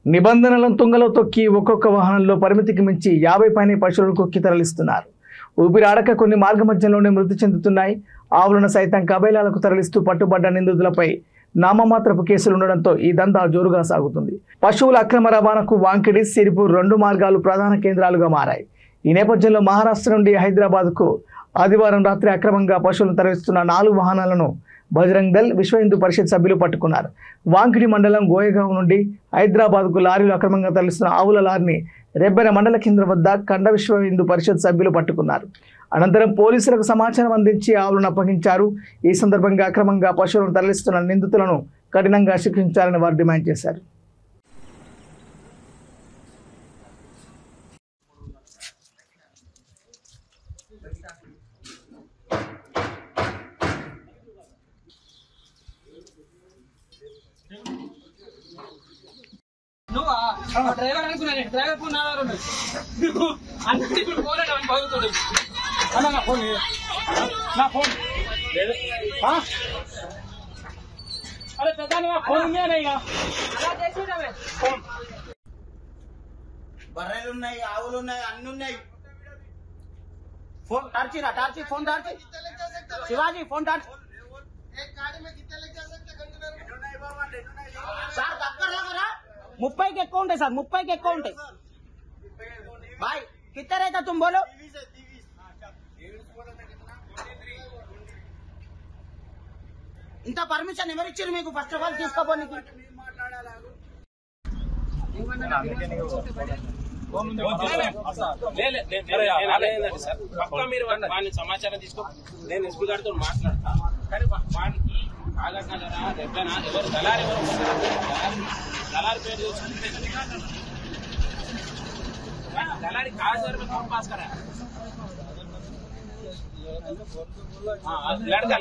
నిబంధనలను తుంగలో తొక్కి ఒక్కొక్క వాహనంలో పరిమితికి మించి 50 పైన పశువులను కొక్కి తరలిస్తున్నారు. ఊపిరాడక కొన్ని మార్గ మధ్యంలోనే మృతి చెందుతున్నాయి. ఆవులను సైతం కబేలాలకు తరలిస్తూ పట్టుబడ్డ నిందితులపై నామమాత్రపు కేసులు ఉండడంతో ఈ దందా జోరుగా సాగుతుంది. పశువుల అక్రమ రవాణాకు వాంకిడి, సిరిపూర్ 2 మార్గాలు ప్రధాన కేంద్రాలుగా మారాయి. ఈ నేపథ్యంలో మహారాష్ట్ర నుండి హైదరాబాద్కు ఆదివారం రాత్రి అక్రమంగా పశువులను తరలిస్తున్న 4 వాహనాలను బజరంగ్ దళ్, విశ్వ హిందూ పరిషత్ సభ్యులు పట్టుకున్నారు. వాంకిడి మండలం గోయగావ్ నుండి హైదరాబాద్కు లారీలు అక్రమంగా తరలిస్తున్న ఆవుల లారీని రెబ్బెన మండల కేంద్రం వద్ద కండ విశ్వ హిందూ పరిషత్ సభ్యులు పట్టుకున్నారు. అనంతరం పోలీసులకు సమాచారం అందించి ఆవులను అప్పగించారు. ఈ సందర్భంగా అక్రమంగా పశువులను తరలిస్తున్న నిందితులను కఠినంగా శిక్షించాలని వారు డిమాండ్ చేశారు. డ్రైవర్ అనుకున్నా డ్రైవర్ ఫోన్ అన్ని ఫోన్ బాగుతుంది అన్న నా ఫోన్ అరే పెద్ద ఫోన్ బర్రెలు ఉన్నాయి, ఆవులు ఉన్నాయి, అన్ని ఉన్నాయి. Phone torch phone torch Shivaji phone torch sir దగ్గర 30 के ఎక్కువ ఉంటాయి సార్, 30 के ఎక్కువ ఉంటాయి. भाई कितने रहता तुम बोलो. ఇంత పర్మిషన్ ఎవరు ఇచ్చారు మీకు? ఫస్ట్ ఆఫ్ ఆల్ తీసుకోపోనికి సమాచారం తీసుకో. నేను ఎస్పీ గారితో మాట్లాడతా. కానీ వానికి ఆగట్నగరా రెబ్బనా ఎవరు దళారు దళారు పేరు చూసుకుంటే దళారి కాదు సార్ ఫోన్ పాస్ కరా लड़का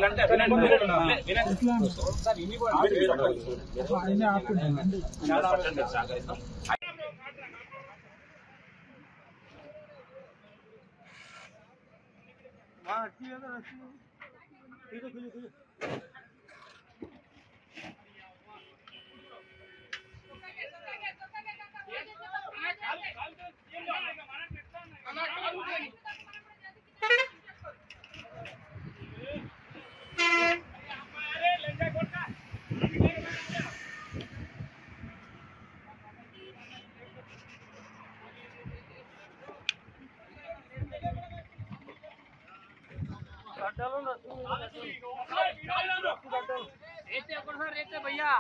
रेते भैया